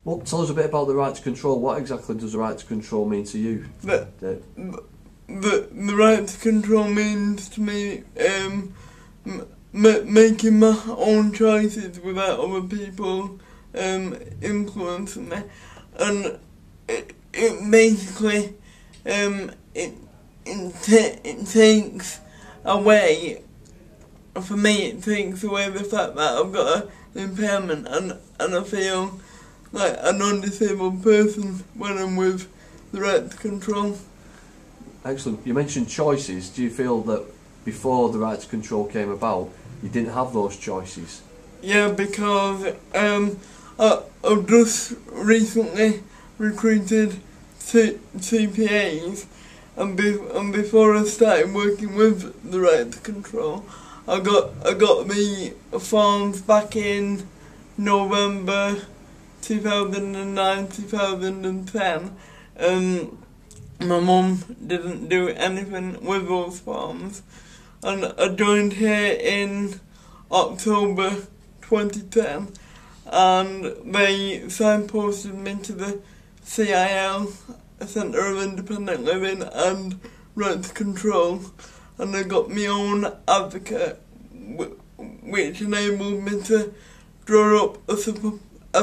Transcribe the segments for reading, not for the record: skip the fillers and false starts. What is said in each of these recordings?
Well, tell us a bit about the right to control. What exactly does the right to control mean to you? The right to control means to me making my own choices without other people influencing me, and it basically it takes away, for me it takes away the fact that I've got an impairment, and I feel like a non-disabled person when I'm with the right to control. Excellent. You mentioned choices. Do you feel that before the right to control came about, you didn't have those choices? Yeah, because I've just recently recruited CPAs, and before I started working with the right to control, I got the forms back in November 2009, 2010, and my mum didn't do anything with those forms, and I joined here in October 2010, and they signposted me to the CIL, Centre of Independent Living and Right to Control, and I got my own advocate, which enabled me to draw up a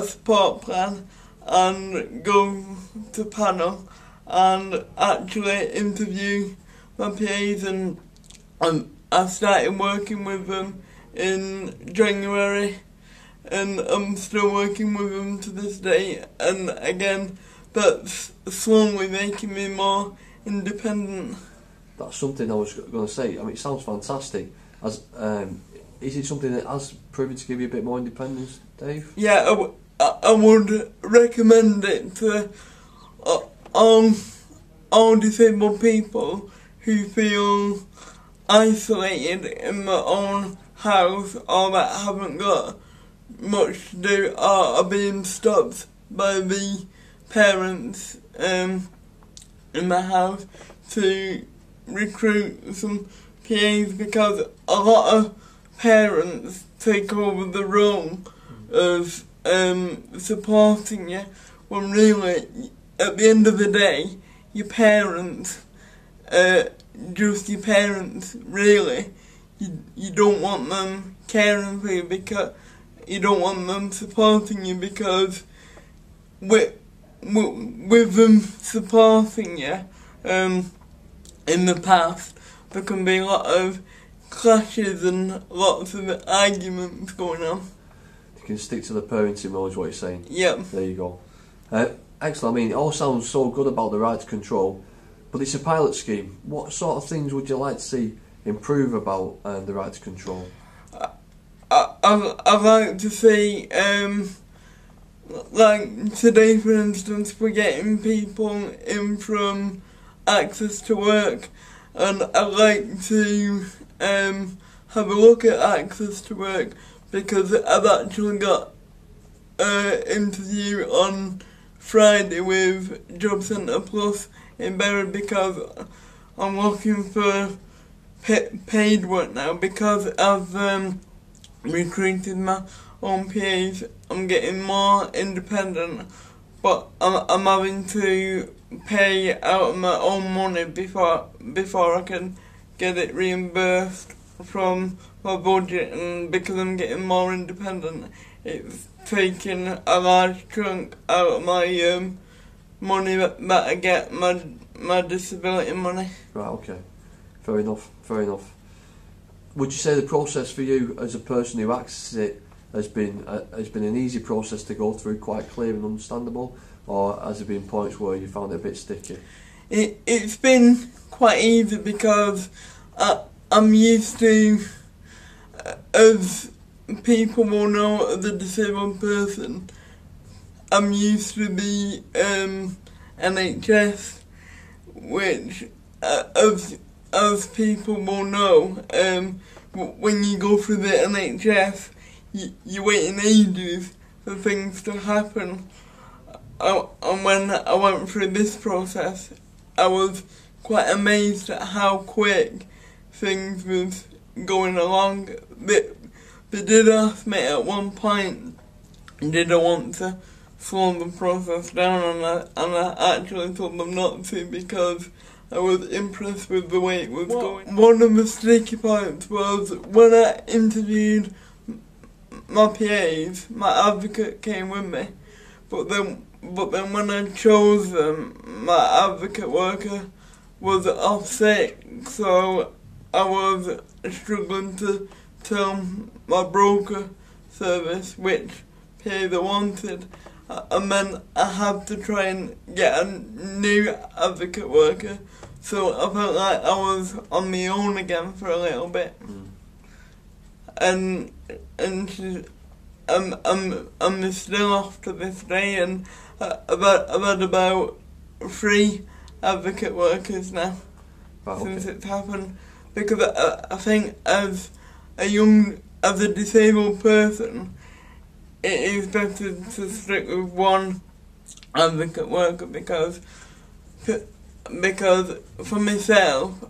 support plan and go to panel and actually interview my PAs, and I started working with them in January, and I'm still working with them to this day, and again that's slowly making me more independent. That's something I was going to say. I mean, it sounds fantastic. Is it something that has proven to give you a bit more independence, Dave? Yeah, I would recommend it to all disabled people who feel isolated in their own house, or that haven't got much to do, or are being stopped by the parents in the house, to recruit some PAs, because a lot of parents take over the role of supporting you, when really, at the end of the day, your parents are just your parents, really. You don't want them caring for you, because you don't want them supporting you, because with them supporting you in the past, there can be a lot of clashes and lots of arguments going on. You can stick to the parenting role, is what you're saying? Yep. There you go. Excellent. I mean, it all sounds so good about the right to control, but it's a pilot scheme. What sort of things would you like to see improve about the right to control? I'd like to see, like today for instance, we're getting people in from Access to Work, and I'd like to have a look at Access to Work, because I've actually got an interview on Friday with Job Centre Plus in Bury, because I'm looking for paid work now, because I've recruited my own PAs. I'm getting more independent, but I'm having to pay out of my own money before I can get it reimbursed from my budget, and because I'm getting more independent, it's taking a large chunk out of my money that I get, my disability money. Right, okay. Fair enough, fair enough. Would you say the process for you as a person who accesses it has been an easy process to go through, quite clear and understandable, or has there been points where you found it a bit sticky? It's been quite easy, because I'm used to, as people will know, as a disabled person, I'm used to the NHS, which as people will know, when you go through the NHS, you're waiting ages for things to happen. And when I went through this process, I was quite amazed at how quick things was going along. They did ask me at one point, did I want to slow the process down, and I actually told them not to because I was impressed with the way it was going. One of the sticky points was when I interviewed my PAs, my advocate came with me, but then when I chose them, my advocate worker was off sick, so I was struggling to tell my broker service which PA they wanted, and then I had to try and get a new advocate worker, so I felt like I was on my own again for a little bit. And I'm still off to this day, and I've had about 3 advocate workers now since it's happened, because I think as a disabled person, it is better to stick with one advocate worker because for myself,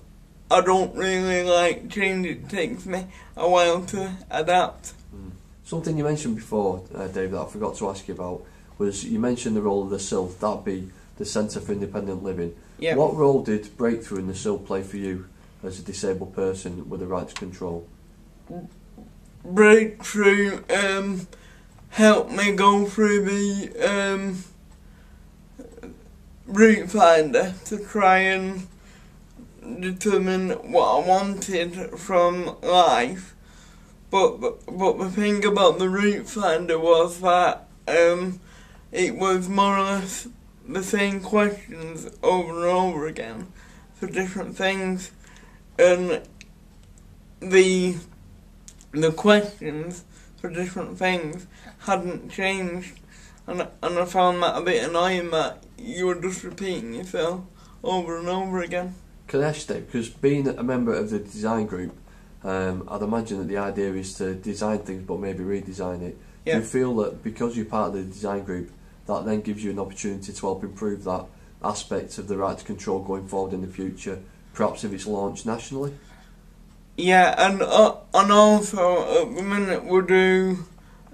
I don't really like change. It takes me a while to adapt. Something you mentioned before, Dave, that I forgot to ask you about, was you mentioned the role of the SIL, that'd be the Centre for Independent Living. Yeah. What role did Breakthrough in the SIL play for you as a disabled person with the right to control? Breakthrough helped me go through the route finder to try and determine what I wanted from life. But the thing about the route finder was that it was more or less the same questions over and over again for different things, and the questions for different things hadn't changed, and I found that a bit annoying that you were just repeating yourself over and over again. Can I ask you, because being a member of the design group, I'd imagine that the idea is to design things but maybe redesign it. Yeah. Do you feel that because you're part of the design group, that then gives you an opportunity to help improve that aspect of the right to control going forward in the future, perhaps if it's launched nationally? Yeah, and also at the minute we do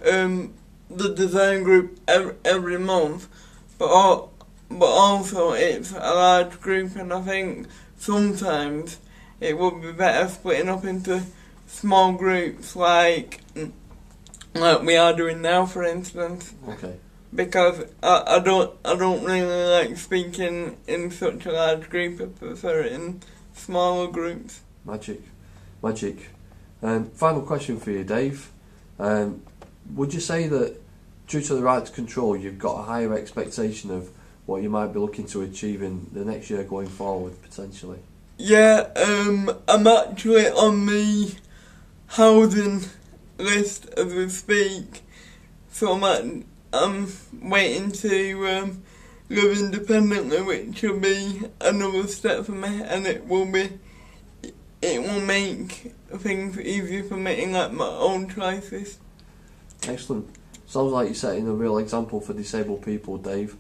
the design group every month, but also it's a large group, and I think sometimes it would be better splitting up into small groups like we are doing now, for instance. Okay. Because I don't really like speaking in such a large group. I prefer it in smaller groups. Magic. Final question for you, Dave. Would you say that due to the right to control, you've got a higher expectation of what you might be looking to achieve in the next year going forward, potentially? Yeah, I'm actually on the housing list as we speak, so I'm waiting to live independently, which will be another step for me, and it will make things easier for making like my own choices. Excellent. Sounds like you're setting a real example for disabled people, Dave.